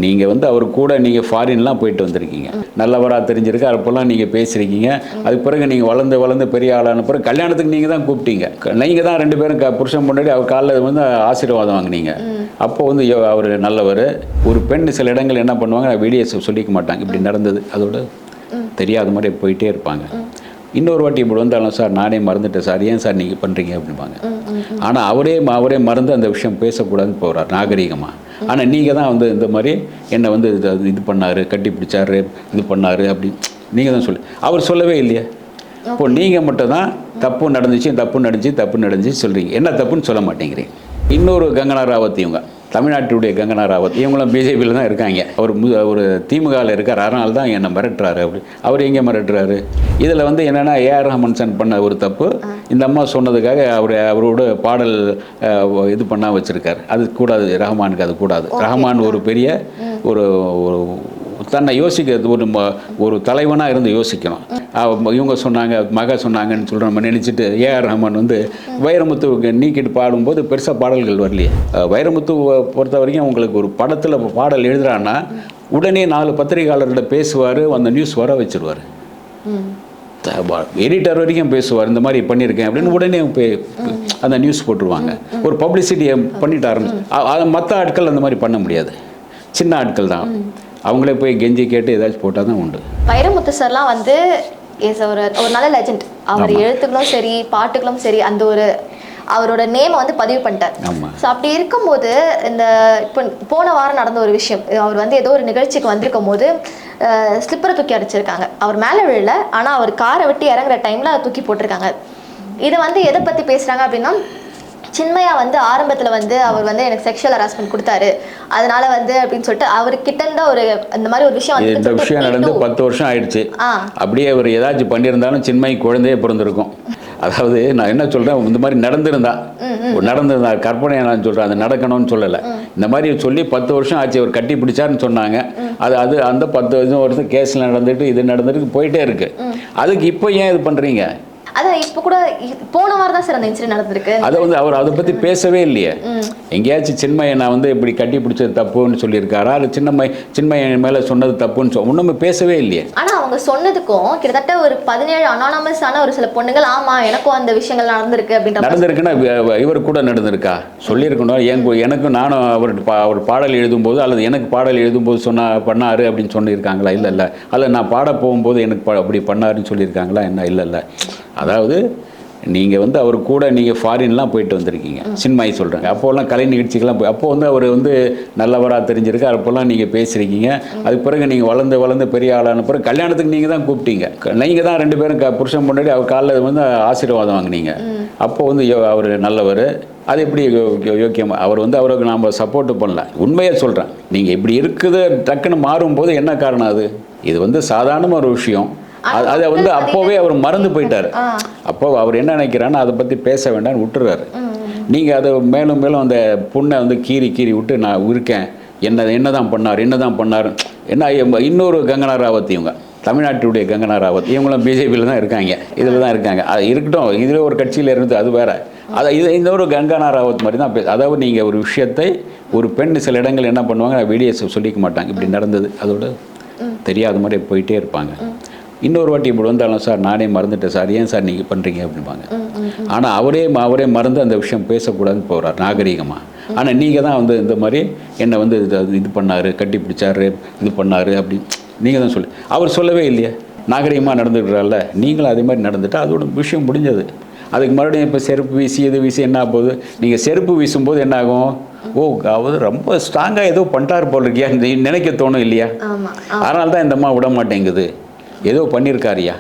நீங்கள் வந்து அவர் கூட நீங்கள் ஃபாரின்லாம் போயிட்டு வந்திருக்கீங்க, நல்லவராக தெரிஞ்சிருக்கு, அப்போல்லாம் நீங்கள் பேசியிருக்கீங்க. அதுக்கு பிறகு நீங்கள் வளர்ந்து பெரிய ஆளான பிறகு கல்யாணத்துக்கு நீங்கள் தான் கூப்பிட்டீங்க. நீங்கள் தான் 2 பேரும் புருஷன் முன்னாடி அவர் காலில் வந்து ஆசீர்வாதம் வாங்கினீங்க. அப்போ வந்து அவர் நல்லவர். ஒரு பெண் சில இடங்கள் என்ன பண்ணுவாங்க, வீடியோஸ் சொல்லிக்க மாட்டாங்க, இப்படி நடந்தது, அதோட தெரியாத மாதிரி போயிட்டே இருப்பாங்க. இன்னொரு வாட்டி இப்படி வந்தாலும், சார் நானே மறந்துட்டேன் சார், ஏன் சார் நீங்கள் பண்ணுறீங்க அப்படிம்பாங்க. ஆனால் அவரே மறந்து அந்த விஷயம் பேசக்கூடாதுன்னு போகிறார் நாகரீகமாக. ஆனால் நீங்கள் தான் வந்து இந்த மாதிரி என்னை வந்து இது பண்ணார், கட்டி பிடிச்சாரு, இது பண்ணார் அப்படி நீங்கள் தான் அவர் சொல்லவே இல்லையே. இப்போ நீங்கள் மட்டும் தான் தப்பு நடந்துச்சு சொல்கிறீங்க. என்ன தப்புன்னு சொல்ல மாட்டேங்கிறீங்க. இன்னொரு கங்கனா ராவத், இவங்க தமிழ்நாட்டுடைய கங்கனா ராவத், இவங்களும் பிஜேபியில் தான் இருக்காங்க. ஒரு திமுகவில் இருக்கார், அதனால தான் என்னை மிரட்டுறாரு. அப்படி அவர் எங்கே மிரட்டுறாரு? இதில் வந்து என்னென்னா ஏஆர் ரஹ்மான் பண்ண ஒரு தப்பு இந்த அம்மா சொன்னதுக்காக அவரோட பாடல் இது பண்ண வச்சுருக்காரு. அது கூடாது, ரஹ்மானுக்கு அது கூடாது. ரஹ்மான் ஒரு பெரிய ஒரு தன்னை யோசிக்கிறது, ஒரு தலைவனாக இருந்து யோசிக்கணும். இவங்க சொன்னாங்க, சொன்னாங்கன்னு சொல்கிற நம்ம நினச்சிட்டு ஏஆர் ரஹ்மான் வந்து வைரமுத்து நீக்கிட்டு பாடும்போது பெருசாக பாடல்கள் வரலையே. வைரமுத்து பொறுத்த வரைக்கும் உங்களுக்கு ஒரு படத்தில் பாடல் எழுதுறான்னா உடனே 4 பத்திரிகையாளர்கிட்ட பேசுவார், அந்த நியூஸ் வர வச்சுருவார். எடிட்டர் வரைக்கும் பேசுவார், இந்த மாதிரி பண்ணியிருக்கேன் அப்படின்னு உடனே அந்த நியூஸ் போட்டுருவாங்க. ஒரு பப்ளிசிட்டியை பண்ணிட்டு ஆரம்பிச்சு. மற்ற ஆட்கள் அந்த மாதிரி பண்ண முடியாது, சின்ன ஆட்கள் தான். அவங்களே போய் கெஞ்சி கேட்டு ஏதாச்சும் போட்டால் தான் உண்டு. வைரமுத்து சார்லாம் வந்து ஒரு நல்ல லெஜண்ட். அவர் எழுத்துக்களும் சரி, பாட்டுகளும் சரி, அந்த ஒரு அவரோட நேமை வந்து பதிவு பண்ணிட்டார். ஸோ அப்படி இருக்கும்போது இந்த இப்போ போன வாரம் நடந்த ஒரு விஷயம், அவர் வந்து ஏதோ ஒரு நிகழ்ச்சிக்கு வந்திருக்கும் போது ஸ்லிப்பரை தூக்கி அடிச்சிருக்காங்க. அவர் மேலே விழல, ஆனால் அவர் காரை விட்டு இறங்குற டைமில் அதை தூக்கி போட்டிருக்காங்க. இதை வந்து எதை பற்றி பேசுகிறாங்க அப்படின்னா, சின்மயா வந்து ஆரம்பத்தில் வந்து அவர் வந்து எனக்கு செக்ஷுவல் ஹராஸ்மெண்ட் கொடுத்தாரு, அதனால வந்து அப்படின்னு சொல்லிட்டு அவர்கிட்ட இருந்த ஒரு இந்த மாதிரி ஒரு விஷயம் வந்து இந்த விஷயம் நடந்து 10 வருஷம் ஆயிடுச்சு. அப்படியே அவர் ஏதாச்சும் பண்ணியிருந்தாலும் சின்மயி குழந்தையே பிறந்திருக்கும். அதாவது நான் என்ன சொல்கிறேன், இந்த மாதிரி நடந்திருந்தா கற்பனை நான் சொல்கிறேன், அது நடக்கணும்னு சொல்லலை. இந்த மாதிரி சொல்லி 10 வருஷம் ஆச்சு, அவர் கட்டி பிடிச்சாருன்னு சொன்னாங்க. அது அந்த 10 வருஷம் கேஸில் நடந்துட்டு போயிட்டே இருக்கு. அதுக்கு இப்போ ஏன் இது பண்ணுறீங்க? அதான் இப்போ கூட போன வாரம் தான் சார் அந்த இன்சிடென்ட் நடந்திருக்கு. அதை வந்து அவர் அதை பற்றி பேசவே இல்லையே. எங்கேயாச்சும் சின்மயை நான் வந்து இப்படி கட்டி பிடிச்சது தப்புன்னு சொல்லியிருக்காரா, அது சின்மயன் மேலே சொன்னது தப்புன்னு ஒன்றுமே பேசவே இல்லையே. ஆனால் அவங்க சொன்னதுக்கும் கிட்டத்தட்ட ஒரு 17 அனானமஸான ஒரு சில பொண்ணுங்கள் ஆமாம் எனக்கும் அந்த விஷயங்கள் நடந்திருக்கு அப்படின்ற நடந்திருக்குன்னா இவர் கூட நடந்திருக்கா சொல்லியிருக்கணும். எனக்கும் நானும் அவர் பாடல் எழுதும்போது அல்லது எனக்கு பாடல் எழுதும்போது பண்ணார் அப்படின்னு சொல்லியிருக்காங்களா? இல்லை. அல்ல நான் பாட போகும்போது எனக்கு அப்படி பண்ணாருன்னு சொல்லியிருக்காங்களா? என்ன இல்லை. அதாவது நீங்கள் வந்து அவர் கூட நீங்கள் ஃபாரின்லாம் போயிட்டு வந்திருக்கீங்க, சின்மயி சொல்கிறாங்க. அப்போல்லாம் கலை நிகழ்ச்சிகள்லாம் அப்போ வந்து அவர் வந்து நல்லவராக தெரிஞ்சிருக்கு, அப்போல்லாம் நீங்கள் பேசியிருக்கீங்க. அதுக்கு பிறகு நீங்கள் வளர்ந்து பெரிய ஆளான பிறகு கல்யாணத்துக்கு நீங்கள் தான் கூப்பிட்டீங்க. நீங்கள் தான் 2 பேரும் புருஷன் முன்னாடி அவர் காலில் வந்து ஆசீர்வாதம் வாங்கினீங்க. அப்போ வந்து அவர் நல்லவர். அது எப்படி யோக்கியமாக அவருக்கு நாம் சப்போர்ட்டு பண்ணல. உண்மையாக சொல்கிறேன், நீங்கள் இப்படி இருக்குது டக்குன்னு மாறும்போது என்ன காரணம்? இது வந்து சாதாரண ஒரு விஷயம். அதை வந்து அப்போவே அவர் மறந்து போயிட்டார். அப்போ அவர் என்ன நினைக்கிறான்னு அதை பற்றி பேச வேண்டாம்னு விட்டுறாரு. நீங்கள் அதை மேலும் அந்த பொண்ணை வந்து கீறி விட்டு நான் இருக்கேன், என்னதான் பண்ணார் என்ன. இன்னொரு கங்கனா ராவத், இவங்க தமிழ்நாட்டுடைய கங்கனா ராவத், இவங்களும் பிஜேபியில் தான் இருக்காங்க, இதில் தான் இருக்காங்க. அது இருக்கட்டும், இதில் ஒரு கட்சியில் இருந்து அது வேற. இன்னொரு கங்கனா ராவத் மாதிரி தான் அதாவது நீங்கள் ஒரு விஷயத்தை, ஒரு பெண் சில இடங்கள் என்ன பண்ணுவாங்க, வீடியோஸ் சொல்லிக்க மாட்டாங்க, இப்படி நடந்தது, அதோட தெரியாத மாதிரி போயிட்டே இருப்பாங்க. இன்னொரு வாட்டி இப்படி வந்தாலும், சார் நானே மறந்துட்டேன் சார், ஏன் சார் நீங்கள் பண்ணுறீங்க அப்படிம்பாங்க. ஆனால் அவரே மறந்து அந்த விஷயம் பேசக்கூடாதுன்னு போகிறார் நாகரீகமாக. ஆனால் நீங்கள் தான் வந்து இந்த மாதிரி என்னை வந்து இது பண்ணார், கட்டி பிடிச்சாரு, இது பண்ணார் அப்படி நீங்கள் தான் அவர் சொல்லவே இல்லையே. நாகரீகமாக நடந்துக்கிறார்ல, நீங்களும் அதே மாதிரி நடந்துட்டால் அதோட விஷயம் முடிஞ்சது. அதுக்கு மறுபடியும் இப்போ செருப்பு வீசி என்ன ஆகுது? நீங்கள் செருப்பு வீசும்போது என்ன ஆகும்? அவர் ரொம்ப ஸ்ட்ராங்காக ஏதோ பண்ணிட்டார் போல் இருக்கியா நினைக்க தோணும் இல்லையா? அதனால தான் இந்த அம்மா விட மாட்டேங்குது, ஏதோ பண்ணியிருக்காரியா.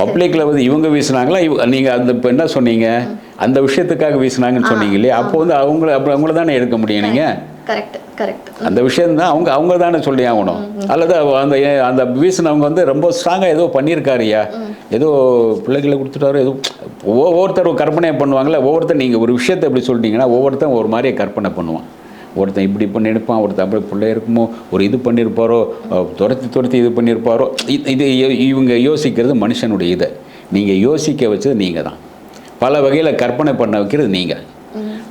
பப்ளிக்ல வந்து இவங்க வீசினாங்களா? நீங்கள் அந்த இப்போ என்ன சொன்னீங்க, அந்த விஷயத்துக்காக வீசினாங்கன்னு சொன்னீங்க இல்லையா? அப்போ வந்து அவங்கள தானே எடுக்க முடியும். நீங்கள் அந்த விஷயம் தான் அவங்க தானே சொல்லி ஆகணும். அல்லது அந்த வீசினவங்க வந்து ரொம்ப ஸ்ட்ராங்காக ஏதோ பண்ணியிருக்காருயா, ஏதோ பிள்ளைகளை கொடுத்துட்டாரோ, ஏதோ ஒவ்வொருத்தர் கற்பனை பண்ணுவாங்களே. நீங்கள் ஒரு விஷயத்தை எப்படி சொல்லிட்டீங்கன்னா ஒவ்வொருத்தரும் ஒரு மாதிரியே கற்பனை பண்ணுவான். ஒருத்தன் இப்படி பண்ணியிருப்பான், ஒருத்தன் அப்படி பிள்ளை இருக்குமோ, ஒரு இது பண்ணியிருப்பாரோ, துரத்தி இது பண்ணியிருப்பாரோ. இது இவங்க யோசிக்கிறது மனுஷனுடைய இதை. நீங்கள் யோசிக்க வச்சது நீங்கள் தான், பல வகையில் கற்பனை பண்ண வைக்கிறது நீங்கள்.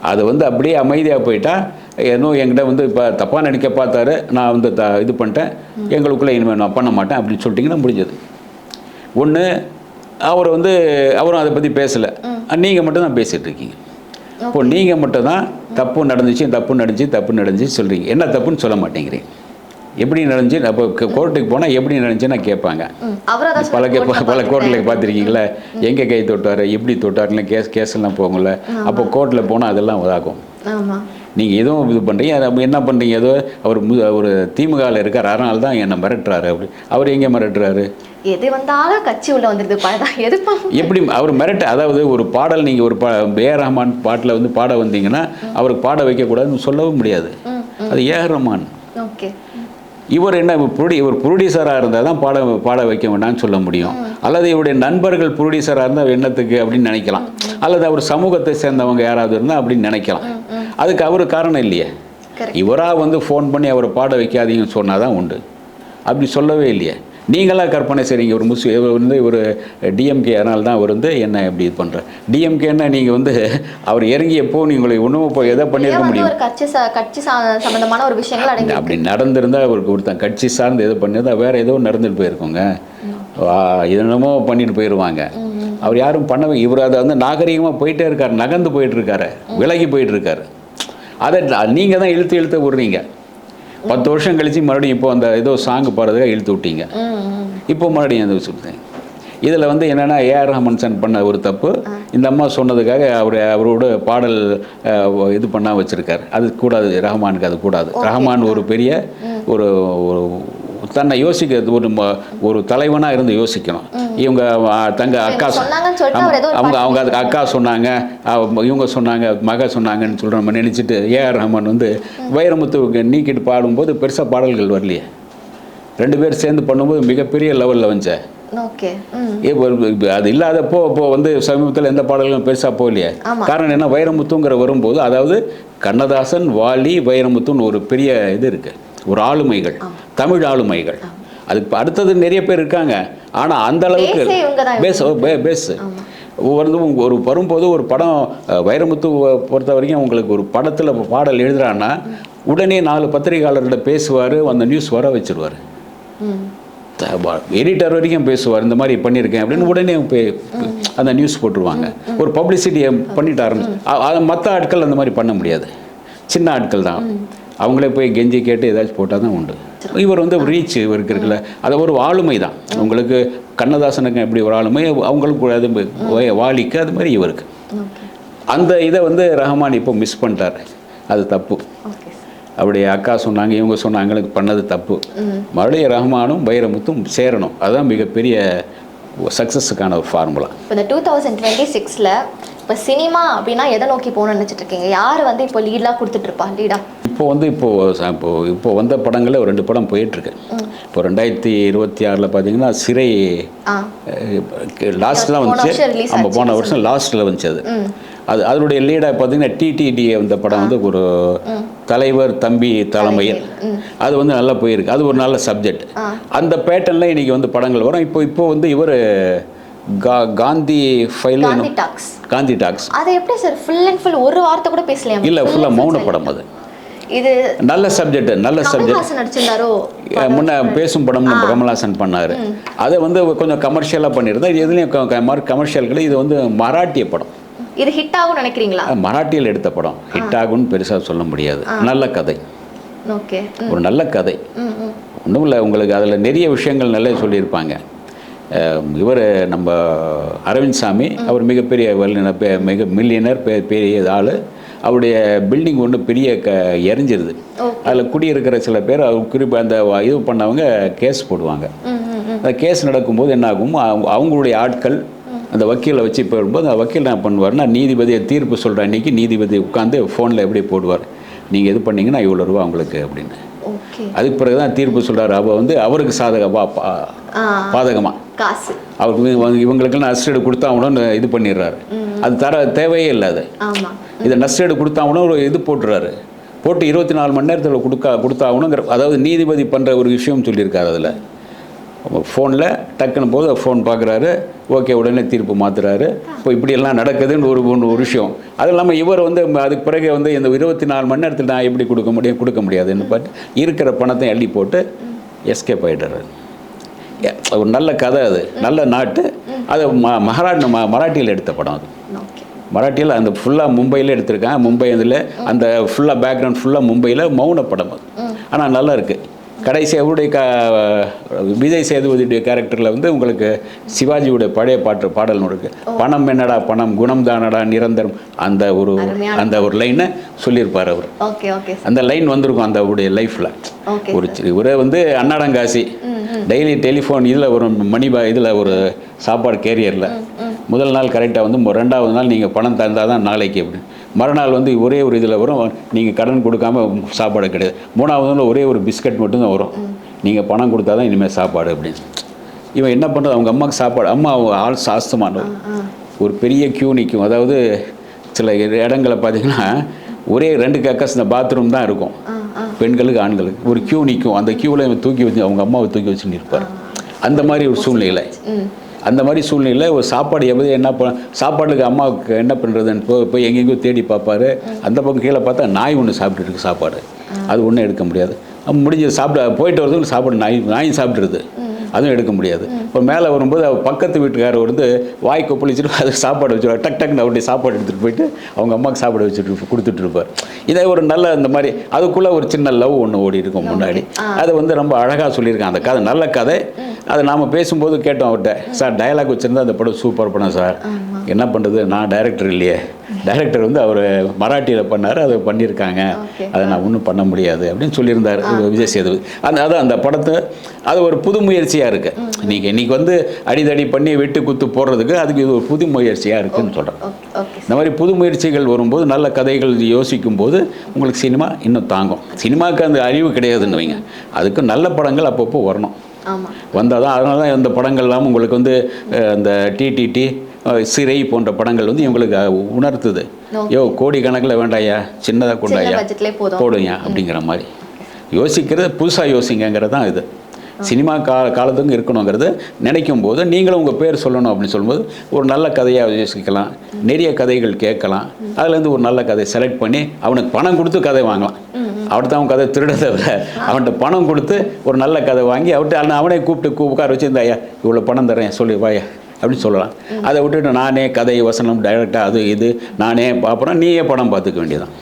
அது வந்து அப்படியே அமைதியாக போயிட்டா ஏன்னோ என்கிட்ட வந்து இப்போ தப்பாக நினைக்க பார்த்தாரு, நான் வந்து இது பண்ணிட்டேன், எங்களுக்குள்ளே இனிமேல் நான் பண்ண மாட்டேன் அப்படின்னு சொல்லிட்டிங்கன்னா முடிஞ்சது. ஒன்று அவர் வந்து அவரும் அதை பற்றி பேசலை, நீங்கள் மட்டும் தான் பேசிகிட்டு இருக்கீங்க. இப்போ நீங்கள் மட்டும் தான் தப்பு நடந்துச்சு சொல்கிறீங்க, என்ன தப்புன்னு சொல்ல மாட்டேங்கிறீங்க. எப்படி நடந்துச்சு, அப்போ கோர்ட்டுக்கு போனால் எப்படி நடந்துச்சுன்னு கேட்பாங்க. பல கோர்ட்டில் பார்த்துருக்கீங்களா, எங்கே கை தொட்டார், எப்படி தொட்டாருன்னு கேஸ்லாம் போகல. அப்போ கோர்ட்டில் போனால் அதெல்லாம் இதாகும். நீங்கள் எதுவும் இது பண்ணுறீங்க, என்ன பண்ணுறீங்க, ஏதோ அவர் ஒரு திமுகவில் இருக்கார், அதனால தான் என்னை மிரட்டுறாரு. அப்படி அவர் எங்கே மிரட்டுறாரு? எது வந்தாலும் கட்சி உள்ள வந்துடுது. எப்படி அவர் அதாவது ஒரு பாடல் நீங்கள் ஒரு ஏஆர் ரஹ்மான் பாட்டில் வந்து பாட வந்தீங்கன்னா அவருக்கு பாட வைக்கக்கூடாதுன்னு சொல்லவும் முடியாது. அது ஏஆர் ரஹ்மான். இவர் என்ன இவர் ப்ரொடியூசராக இருந்தால் தான் பாட வைக்க வேண்டாம்னு சொல்ல முடியும். அல்லது இவருடைய நண்பர்கள் ப்ரொடியூசராக இருந்தால் என்னத்துக்கு அப்படின்னு நினைக்கலாம். அல்லது அவர் சமூகத்தை சேர்ந்தவங்க யாராவது இருந்தால் அப்படின்னு நினைக்கலாம். அதுக்கு அவர் காரணம் இல்லையே. இவராக வந்து ஃபோன் பண்ணி அவரை பாட வைக்காதீங்கன்னு சொன்னால் தான் உண்டு. அப்படி சொல்லவே இல்லையே. நீங்களாம் கற்பனை செய்றீங்க. ஒரு இவர் வந்து ஒரு டிஎம்கே, அதனால தான் அவர் வந்து என்ன இப்படி இது பண்ணுறார். டிஎம்கேன்னா நீங்கள் வந்து அவர் இறங்கியப்போ நீங்கள் ஒன்றும் இப்போ எதை பண்ணியிருக்க முடியும்? கட்சி சம்பந்தமான ஒரு விஷயங்கள் அப்படி நடந்திருந்தால் அவருக்கு ஒருத்தன் கட்சி சார்ந்து எது பண்ணியிருந்தால் வேறு ஏதோ நடந்துட்டு போயிருக்கோங்க. என்னமோ பண்ணிட்டு போயிடுவாங்க. அவர் யாரும் பண்ணவே, இவர் அதை வந்து நாகரிகமாக போயிட்டே இருக்கார், நகர்ந்து போயிட்டுருக்காரு, விலகி போயிட்டுருக்காரு. அதை நீங்கள் தான் இழுத்து விடுறீங்க. 10 வருஷம் கழிச்சு மறுபடியும் இப்போ அந்த ஏதோ சாங்கு பாடுறதுக்காக இழுத்து விட்டீங்க. இப்போ மறுபடியும் அந்த சொல்கிறேன். இதில் வந்து என்னென்னா ஏஆர் ரஹ்மான் பண்ண ஒரு தப்பு, இந்த அம்மா சொன்னதுக்காக அவரோட பாடல் இது பண்ணால் வச்சுருக்கார். அது கூடாது, ரஹ்மானுக்கு அது கூடாது. ரஹ்மான் ஒரு பெரிய ஒரு தன்னை யோசிக்கிறது, ஒரு தலைவனாக இருந்து யோசிக்கணும். இவங்க அக்கா அவங்க அதுக்கு அக்கா சொன்னாங்க, இவங்க சொன்னாங்க, மக சொன்னாங்கன்னு சொல்கிற மாதிரி நினச்சிட்டு ஏஆர் ரஹ்மான் வந்து வைரமுத்து நீக்கிட்டு பாடும்போது பெருசாக பாடல்கள் வரலையே. 2 பேர் சேர்ந்து பண்ணும்போது மிகப்பெரிய லெவலில் வந்துச்சேன். அது இல்லாதப்போ இப்போ வந்து சமீபத்தில் எந்த பாடல்களும் பெருசாக போகலையே. காரணம் என்ன, வைரமுத்துங்கிற வரும்போது, அதாவது கண்ணதாசன், வாலி, வைரமுத்துன்னு ஒரு பெரிய இது இருக்குது, ஒரு ஆளுமைகள், தமிழ் ஆளுமைகள். அதுக்கு அடுத்தது நிறைய பேர் இருக்காங்க. ஆனால் அந்த அளவுக்கு பேஸ் ஒரு வரும்போது ஒரு படம் வைரமுத்து பொறுத்த வரைக்கும் உங்களுக்கு ஒரு படத்தில் பாடல் எழுதுறான்னா உடனே 4 பத்திரிகையாளர்கிட்ட பேசுவார், அந்த நியூஸ் வர வச்சிருவார். எடிட்டர் வரைக்கும் பேசுவார், இந்த மாதிரி பண்ணியிருக்கேன் அப்படின்னு உடனே அந்த நியூஸ் போட்டுருவாங்க. ஒரு பப்ளிசிட்டியை பண்ணிட்டு ஆரம்பிச்சு. மற்ற ஆட்கள் அந்த மாதிரி பண்ண முடியாது, சின்ன ஆட்கள் தான். அவங்களே போய் கெஞ்சி கேட்டு ஏதாச்சும் போட்டால் தான் உண்டு. இவர் வந்து ரீச் இவருக்கு இருக்குல்ல, அது ஒரு ஆளுமை தான். உங்களுக்கு கண்ணதாசனுக்கு எப்படி ஒரு ஆளுமை, அவங்களுக்கு அது வாலிக்கு அது மாதிரி இவருக்கு. அந்த இதை வந்து ரஹ்மான் இப்போ மிஸ் பண்ணிட்டார். அது தப்பு. அப்படி அக்கா சொன்னாங்க, இவங்க சொன்னாங்களுக்கு பண்ணது தப்பு. மறுபடியும் ரஹ்மானும் வைரமுத்தும் சேரணும். அதுதான் மிகப்பெரிய சக்ஸஸுக்கான ஒரு ஃபார்முலா. இப்போ இந்த 2026ல் இப்போ சினிமா அப்படின்னா எதை நோக்கி போகணும்னு நினச்சிட்டு இருக்கீங்க? யார் வந்து இப்போ லீடெலாம் கொடுத்துட்ருப்பா? இப்போ வந்து இப்போ வந்த படங்களில் 2 படம் போயிட்டுருக்கு. இப்போ 2026 பார்த்தீங்கன்னா சிறை லாஸ்ட்டில் வந்துச்சு. நம்ம போன வருஷம் லாஸ்ட்டில் வந்துச்சு. அது அதனுடைய லீடாக பார்த்தீங்கன்னா டிடிடி அந்த படம் வந்து ஒரு தலைவர் தம்பி தலைமையில் அது வந்து நல்லா போயிருக்கு. அது ஒரு நல்ல சப்ஜெக்ட். அந்த பேட்டர்னில் இன்றைக்கி வந்து படங்கள் வரும். இப்போ வந்து இவர் காந்தி டாக்ஸ் அது எப்படி சார் ஃபுல் அண்ட் ஃபுல் ஒரு வார்த்தை கூட பேசலையா? இல்லை, ஃபுல்லாக மௌன படம். அது இது நல்ல சப்ஜெக்ட். முன்ன பேசும் படம் கமல்ஹாசன் பண்ணார். அதை வந்து கொஞ்சம் கமர்ஷியலாக பண்ணியிருந்தா. எதுலேயும் கமர்ஷியல்கள். இது வந்து மராட்டிய படம். இது ஹிட் ஆகும் நினைக்கிறீங்களா? மராட்டியில் எடுத்த படம் ஹிட் ஆகும்னு பெருசாக சொல்ல முடியாது. நல்ல கதை, ஒரு நல்ல கதை. ஒன்றும் இல்லை, உங்களுக்கு அதில் நிறைய விஷயங்கள் நல்லா சொல்லியிருப்பாங்க. இவர் நம்ம அரவிந்த் சாமி, அவர் மிகப்பெரிய மில்லியனர், பெரிய ஆள். அவருடைய பில்டிங் ஒன்று பெரிய எரிஞ்சிருது. அதில் குடியிருக்கிற சில பேர் அவர் குறிப்பாக அந்த இது பண்ணவங்க கேஸ் போடுவாங்க. அந்த கேஸ் நடக்கும்போது என்ன ஆகும், அவங்களுடைய ஆட்கள் அந்த வக்கீலை வச்சு போடும்போது அந்த வக்கீல் என்ன பண்ணுவார்னா, நீதிபதியை தீர்ப்பு சொல்கிற அன்றைக்கி நீதிபதி உட்காந்து ஃபோனில் எப்படி போடுவார், நீங்கள் இது பண்ணிங்கன்னா இவ்வளோ ரூபா உங்களுக்கு அப்படின்னு. அதுக்கு பிறகு தான் தீர்ப்பு சொல்கிறார். அவள் வந்து அவருக்கு பாதகமாக காசு அவருக்கு இவங்களுக்கெல்லாம் நஷ்டீடு கொடுத்தாங்கன்னு இது பண்ணிடுறாரு. அது தேவையே இல்லை. அது இதை நஷ்டீடு கொடுத்தாங்கன்னு ஒரு இது போட்டுறாரு. போட்டு 24 மணி நேரத்தில் கொடுத்தாகணுங்கிற, அதாவது நீதிபதி பண்ணுற ஒரு விஷயம் சொல்லியிருக்காரு. அதில் ஃபோனில் டக்குன்னு போது ஃபோன் பார்க்குறாரு, ஓகே உடனே தீர்ப்பு மாற்றுறாரு. இப்போ இப்படியெல்லாம் நடக்குதுன்னு ஒரு விஷயம். அது இல்லாமல் இவர் வந்து அதுக்கு பிறகு வந்து இந்த 24 மணி நேரத்தில் நான் எப்படி கொடுக்க முடியாதுன்னு பார்த்து இருக்கிற பணத்தை அள்ளி போட்டு எஸ்கேப் ஆகிடுறாரு. ஒரு நல்ல கதை, அது நல்ல நாட்டு. அது மராட்டியில் எடுத்த படம். அது மராட்டியில் அந்த ஃபுல்லாக மும்பையில் எடுத்திருக்கேன். மும்பை இதில் அந்த ஃபுல்லாக பேக்ரவுண்ட் ஃபுல்லாக மும்பையில் மௌன படம் அது. ஆனால் நல்லா இருக்குது. கடைசி அவருடைய விஜய் சேதுபதியுடைய கேரக்டரில் வந்து உங்களுக்கு சிவாஜியுடைய பழைய பாடல் இருக்குது. பணம் என்னடா பணம், குணம் தானடா நிரந்தரம். அந்த ஒரு லைனை சொல்லியிருப்பார் அவர். அந்த லைன் வந்திருக்கும் அந்த அவருடைய லைஃப்பில். ஒரு வந்து அன்னாடங்காசி டெய்லி டெலிஃபோன் இதில் ஒரு இதில் ஒரு சாப்பாடு கேரியரில் முதல் நாள் கரெக்டாக வந்து 2வது நாள் நீங்கள் பணம் தந்தால் தான் நாளைக்கு அப்படி. மறுநாள் வந்து ஒரே ஒரு இதில் வரும், நீங்கள் கடன் கொடுக்காம சாப்பாடு கிடையாது. 3வது நாள் ஒரே ஒரு பிஸ்கட் மட்டும்தான் வரும், நீங்கள் பணம் கொடுத்தா தான் இனிமேல் சாப்பாடு அப்படின்னு. இவன் என்ன பண்ணுறது, அவங்க அம்மாவுக்கு சாப்பாடு, அம்மா ஆள் சாஸ்தமானவர், ஒரு பெரிய க்யூ நிற்கும். அதாவது சில இடங்களை பார்த்தீங்கன்னா ஒரே 2 கக்கஸ் இந்த பாத்ரூம் தான் இருக்கும், பெண்களுக்கு ஆண்களுக்கு. ஒரு க்யூ நிற்கும், அந்த க்யூவில் இவன் தூக்கி வச்சு அவங்க அம்மாவை தூக்கி வச்சுன்னு இருப்பார். அந்த மாதிரி ஒரு சூழ்நிலை. அந்த மாதிரி சூழ்நிலையில் ஒரு சாப்பாடு சாப்பாட்டுக்கு அம்மாவுக்கு என்ன பண்ணுறதுன்னு போய் எங்கெங்கேயோ தேடி பார்ப்பாரு. அந்த பக்கம் கீழே பார்த்தா நாய் ஒன்று சாப்பிட்டுட்டு இருக்கு சாப்பாடு. அது ஒன்றும் எடுக்க முடியாது. முடிஞ்சது போயிட்டு வரதுக்கு சாப்பாடு நாய் சாப்பிட்ருது, அதுவும் எடுக்க முடியாது. இப்போ மேலே வரும்போது பக்கத்து வீட்டுக்காரர் வந்து வாய் கொப்பளிச்சுட்டு அதுக்கு சாப்பாடு வச்சுருவார். டக்குன்னு அவருடைய சாப்பாடு எடுத்துகிட்டு போயிட்டு அவங்க அம்மாவுக்கு சாப்பாடு வச்சுட்டு கொடுத்துட்ருப்பார். இதை ஒரு நல்ல இந்த மாதிரி அதுக்குள்ளே ஒரு சின்ன லவ் ஒன்று ஓடி இருக்கும் முன்னாடி. அதை வந்து ரொம்ப அழகாக சொல்லியிருக்காங்க. அந்த கதை நல்ல கதை. அதை நாம் பேசும்போது கேட்டோம் அவர்கிட்ட, சார் டயலாக் வச்சுருந்தா அந்த படம் சூப்பர் படம் சார், என்ன பண்ணுறது, நான் டைரக்டர் இல்லையே. டைரக்டர் வந்து அவர் மராட்டியில் பண்ணார், அதை பண்ணியிருக்காங்க, அதை நான் ஒன்றும் பண்ண முடியாது அப்படின்னு சொல்லியிருந்தார் விஜய் சேதுபதி. அதான் அந்த படத்தை அது ஒரு புது முயற்சியாக இருக்குது. நீங்கள் இன்றைக்கி வந்து அடிதடி பண்ணி வெட்டு குத்து போடுறதுக்கு அதுக்கு இது ஒரு புது முயற்சியாக இருக்குதுன்னு சொல்கிறேன். இந்த மாதிரி புது முயற்சிகள் வரும்போது, நல்ல கதைகள் யோசிக்கும் போது உங்களுக்கு சினிமா இன்னும் தாங்கும். சினிமாவுக்கு அந்த அறிவு கிடையாதுன்னு வைங்க, அதுக்கு நல்ல படங்கள் அப்பப்போ வரணும், வந்தால் தான். அதனால தான் இந்த படங்கள்லாம் உங்களுக்கு வந்து அந்த டிடிடி சிறை போன்ற படங்கள் வந்து இவங்களுக்கு உணர்த்துது. கோடி கணக்கில் வேண்டாயா, சின்னதாக கொண்டாயா போடுங்க அப்படிங்கிற மாதிரி யோசிக்கிறது, புதுசாக யோசிங்கிறது தான் இது. சினிமா காலத்துக்கும் இருக்கணுங்கிறது நினைக்கும் போது நீங்களும் உங்கள் பேர் சொல்லணும் அப்படின்னு சொல்லும்போது ஒரு நல்ல கதையாக யோசிக்கலாம், நிறைய கதைகள் கேட்கலாம். அதுலேருந்து ஒரு நல்ல கதை செலக்ட் பண்ணி அவனுக்கு பணம் கொடுத்து கதை வாங்கலாம். அவர்கிட்ட அவன் கதை திருடதை விட அவன்கிட்ட பணம் கொடுத்து ஒரு நல்ல கதை வாங்கி அவனே கூப்பிட்டு உட்கார வச்சு, இந்த ஐயா இவ்வளோ பணம் தரேன் சொல்லி வாயா அப்படின்னு சொல்லலாம். அதை விட்டுட்டு நானே கதை வசனம் டைரக்டாக அது இது நானே பார்ப்பேன், நீயே படம் பார்த்துக்க வேண்டியதான்.